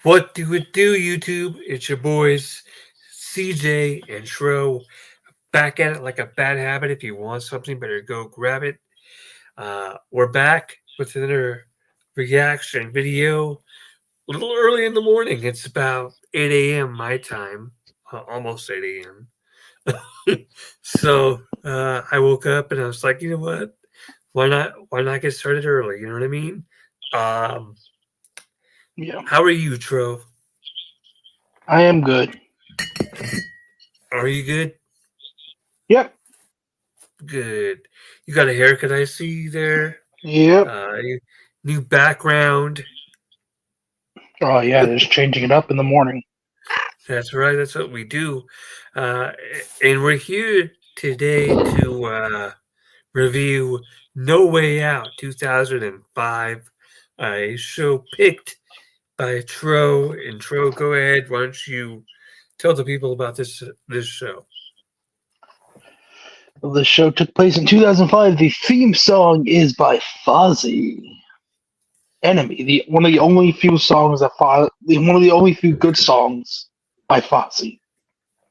What do it do, YouTube? It's your boys, CJ and Shro, back at it like a bad habit. If you want something, better go grab it. We're back with another reaction video. A little early in the morning. It's about 8 a.m. my time, almost 8 a.m. So I woke up and I was like, you know what? Why not? Why not get started early? You know what I mean? Um, Yeah, how are you, Tro? I am good. Are you good? Yep, Good. You got a haircut, I see there. yep. Uh, New background. Oh yeah, just changing it up in the morning. That's right. That's what we do. Uh, and we're here today to review No Way Out 2005, a show picked by Tro. And Tro, go ahead. Why don't you tell the people about this show? The show took place in 2005. The theme song is by Fozzy. Enemy, one of the only few songs that one of the only few good songs by Fozzy.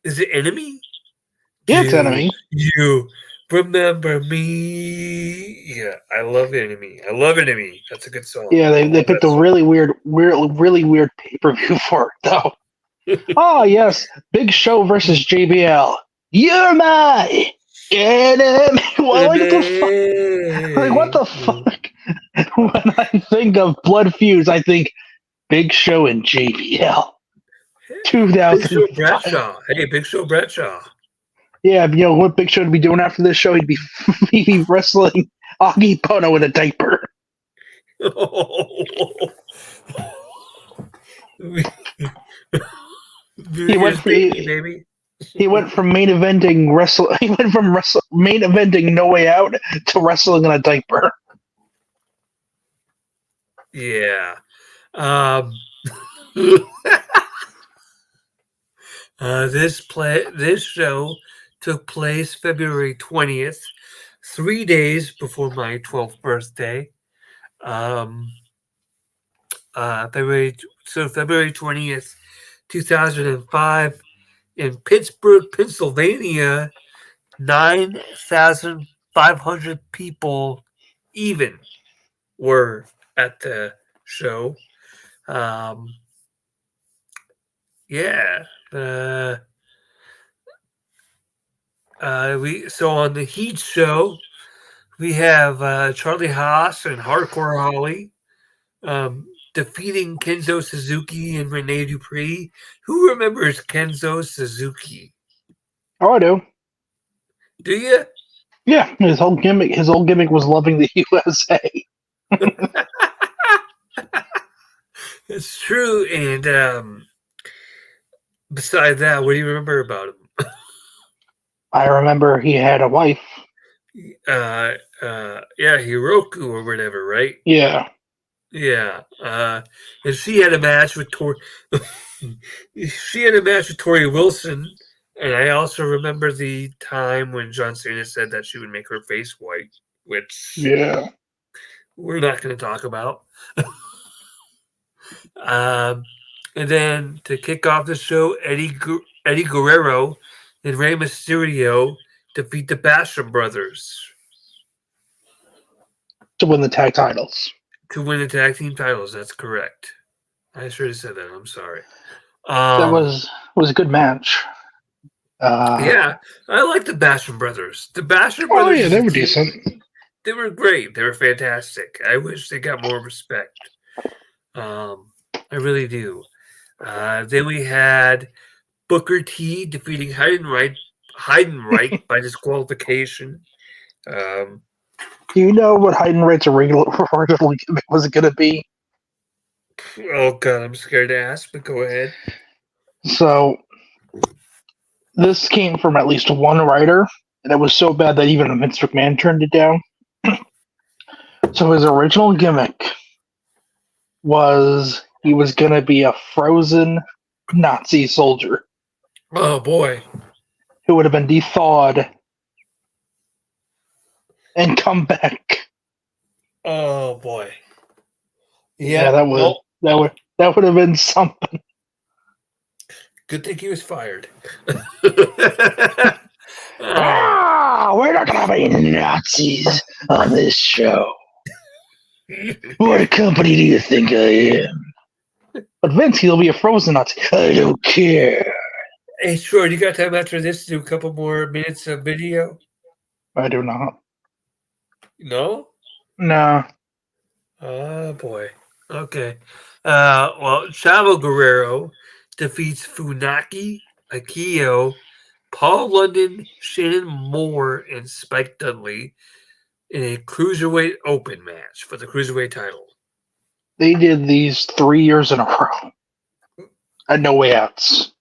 Is it Enemy? Yeah, it's Do Enemy. you remember me? Yeah, I love Enemy. I love Enemy. That's a good song. Yeah, I they love picked that a song. really weird pay-per-view for it though. Oh yes, Big Show versus JBL. You're my enemy. Well, like what the fuck? When I think of Blood Fuse, I think Big Show and JBL. Big Show 2005. Bradshaw. Hey, Big Show Bradshaw. Yeah, you know what Big Show would be doing after this show? He'd be wrestling Augie Pono in a diaper. He went for baby. he went from main eventing main eventing No Way Out to wrestling in a diaper. Yeah. This show took place February 20th, 3 days before my 12th birthday. Um, February 20th, 2005, in Pittsburgh, Pennsylvania, 9,500 people even were at the show. Yeah. So on the Heat show, we have Charlie Haas and Hardcore Holly defeating Kenzo Suzuki and Rene Dupree. Who remembers Kenzo Suzuki? Oh, I do. Do you? Yeah, his whole gimmick was loving the USA. It's true. And besides that, what do you remember about him? I remember he had a wife. Yeah, Hiroku or whatever, right? Yeah. Yeah. And she had a match with Tori. She had a match with Tori Wilson, and I also remember the time when John Cena said that she would make her face white, which we're not going to talk about. And then to kick off the show, Eddie Guerrero and Rey Mysterio defeat the Basham Brothers To win the tag titles. to win the tag team titles. That's correct. I should have said that. I'm sorry. That was a good match. Yeah, I like the Basham Brothers. The Basham Brothers. Oh yeah, they were decent. They were great. They were fantastic. I wish they got more respect. I really do. Then we had Booker T defeating Heidenreich by disqualification. Do you know what Heidenreich's original gimmick was going to be? Oh God, I'm scared to ask, but go ahead. So this came from at least one writer, and it was so bad that even Vince McMahon turned it down. So his original gimmick was he was going to be a frozen Nazi soldier. Oh boy. Who would have been thawed and come back. Oh boy. Yeah, that That would have been something. Good thing he was fired. We're not gonna have any Nazis on this show. What company do you think I am? But Vince, he'll be a frozen Nazi. I don't care. Hey, sure. You got time after this to do a couple more minutes of video? I do not. No? No. Oh, boy. Okay. Well, Chavo Guerrero defeats Funaki, Akio, Paul London, Shannon Moore, and Spike Dudley in a Cruiserweight Open match for the Cruiserweight title. They did these 3 years in a row. And no way outs.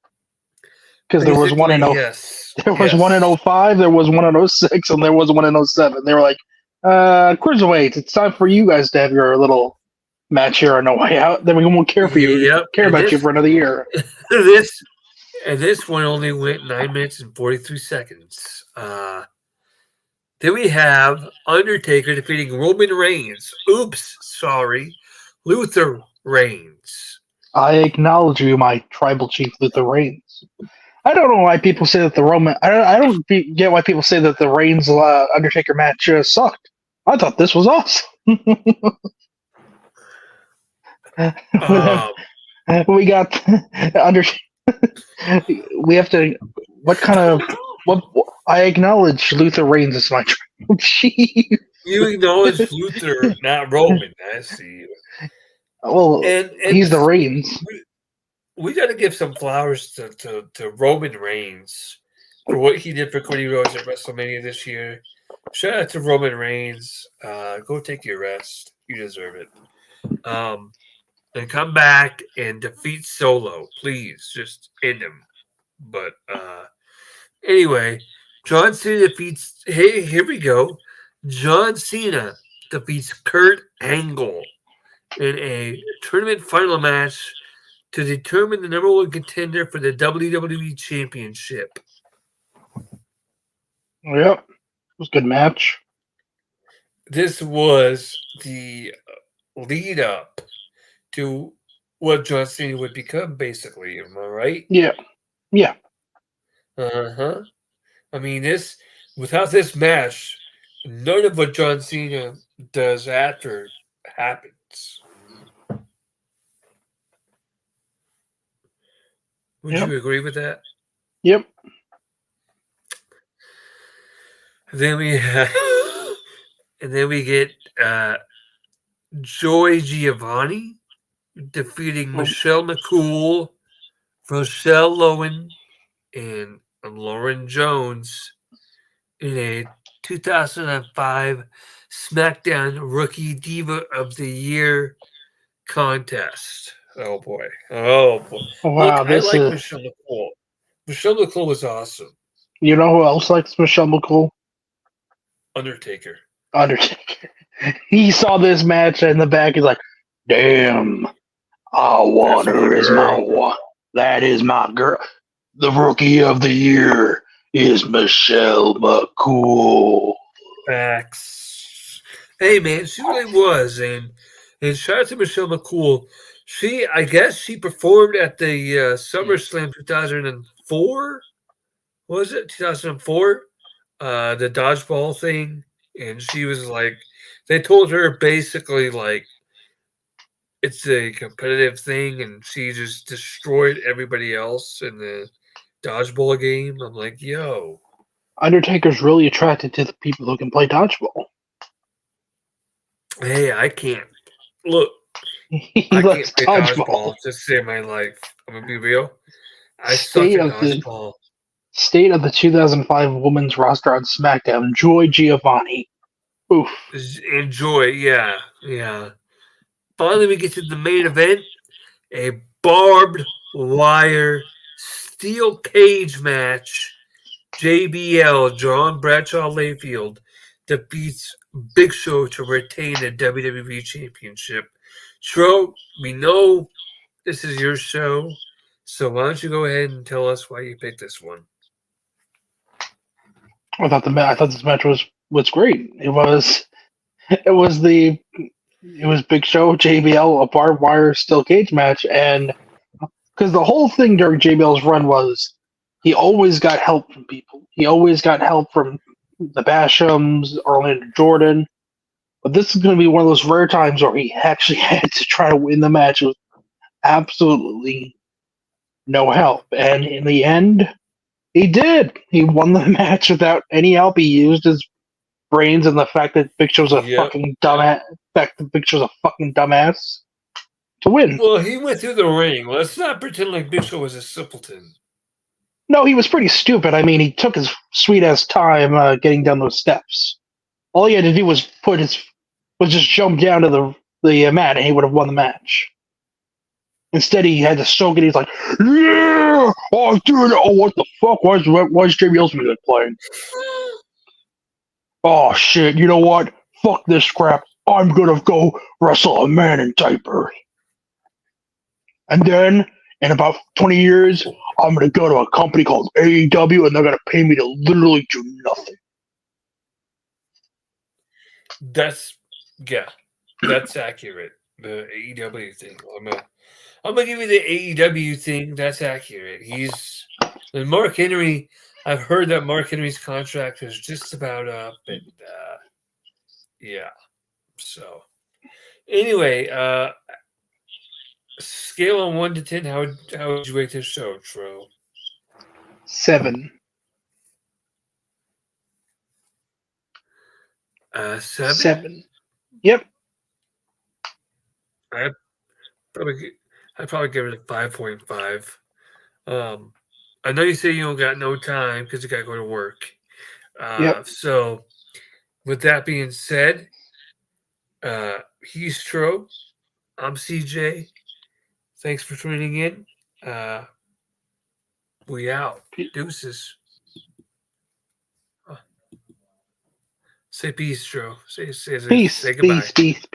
Because there was one in yes. there was one in 05, there was one in 06, and there was one in 07. They were like, Cruiserweight, it's time for you guys to have your little match here on No Way Out. Then we won't care for you. Yep. Care about you for another year. This one only went 9 minutes and 43 seconds. Then we have Undertaker defeating Roman Reigns. Oops, sorry. Luther Reigns. I acknowledge you, my tribal chief, Luther Reigns. I don't know why people say that the Roman. I don't get why people say that the Reigns Undertaker match sucked. I thought this was awesome. We got Undertaker. We have to. What kind of? What I acknowledge Luther Reigns as my tribal chief. You acknowledge Luther, not Roman. I see. Well, and he's the Reigns. We got to give some flowers to Roman Reigns for what he did for Cody Rhodes at WrestleMania this year. Shout out to Roman Reigns. Go take your rest. You deserve it. And come back and defeat Solo. Please, just end him. But anyway, John Cena defeats... Hey, here we go. John Cena defeats Kurt Angle in a tournament final match to determine the number one contender for the WWE Championship. Yep. It was a good match. This was the lead up to what John Cena would become, basically. Am I right? Yeah. Yeah. Uh-huh. I mean, without this match, none of what John Cena does after happens. Would you agree with that? Yep. Then we get Joy Giovanni defeating Michelle McCool, Rochelle Lowen, and Lauren Jones in a 2005 SmackDown Rookie Diva of the Year contest. Oh boy! Oh boy! Wow, look, I like Michelle McCool. Michelle McCool was awesome. You know who else likes Michelle McCool? Undertaker. He saw this match in the back. He's like, "Damn, I want her as my one. That is my girl. The Rookie of the Year is Michelle McCool." Facts. Hey man, she really was, and shout out to Michelle McCool. I guess she performed at the SummerSlam 2004. Was it 2004? The dodgeball thing, and she was like, they told her basically like it's a competitive thing, and she just destroyed everybody else in the dodgeball game. I'm like, yo, Undertaker's really attracted to the people who can play dodgeball. Hey, I can't. Look, He I likes can't play dodgeball. dodgeball to save my life. I'm gonna be real. I suck at dodgeball. State of the 2005 women's roster on SmackDown: Joy Giovanni. Oof. Enjoy, yeah. Finally, we get to the main event: a barbed wire steel cage match. JBL, John Bradshaw Layfield, defeats Big Show to retain the WWE Championship. Shro, we know this is your show, so why don't you go ahead and tell us why you picked this one? I thought this match was great. It was the It was Big Show, JBL, a barbed wire steel cage match, and because the whole thing during JBL's run was he always got help from people. He always got help from the Bashams, Orlando Jordan. But this is going to be one of those rare times where he actually had to try to win the match with absolutely no help. And in the end, he did. He won the match without any help. He used his brains and the fact that Big Show's a Yep. fucking dumbass. Fact that Big Show's a fucking dumbass to win. Well, he went through the ring. Let's not pretend like Big Show was a simpleton. No, he was pretty stupid. I mean, he took his sweet ass time getting down those steps. All he had to do was just jump down to the mat, and he would have won the match. Instead, he had to soak it. He's like, "Yeah, oh dude, oh what the fuck? Why is JBL's music playing? Oh shit, you know what? Fuck this crap. I'm gonna go wrestle a man in diapers. And then in about 20 years, I'm gonna go to a company called AEW, and they're gonna pay me to literally do nothing." That's accurate. The AEW thing. I'm gonna give you the AEW thing. That's accurate. And Mark Henry. I've heard that Mark Henry's contract is just about up, and yeah. So anyway, scale on 1 to 10. How would you rate this show, Tro? 7. 7. 7. Yep. I'd probably give it a 5.5. I know you say you don't got no time because you got to go to work. Yep. So, with that being said, he's Tro. I'm CJ. Thanks for tuning in. We out. Deuces. Say peace, Tro. Say Peace. say goodbye. Peace.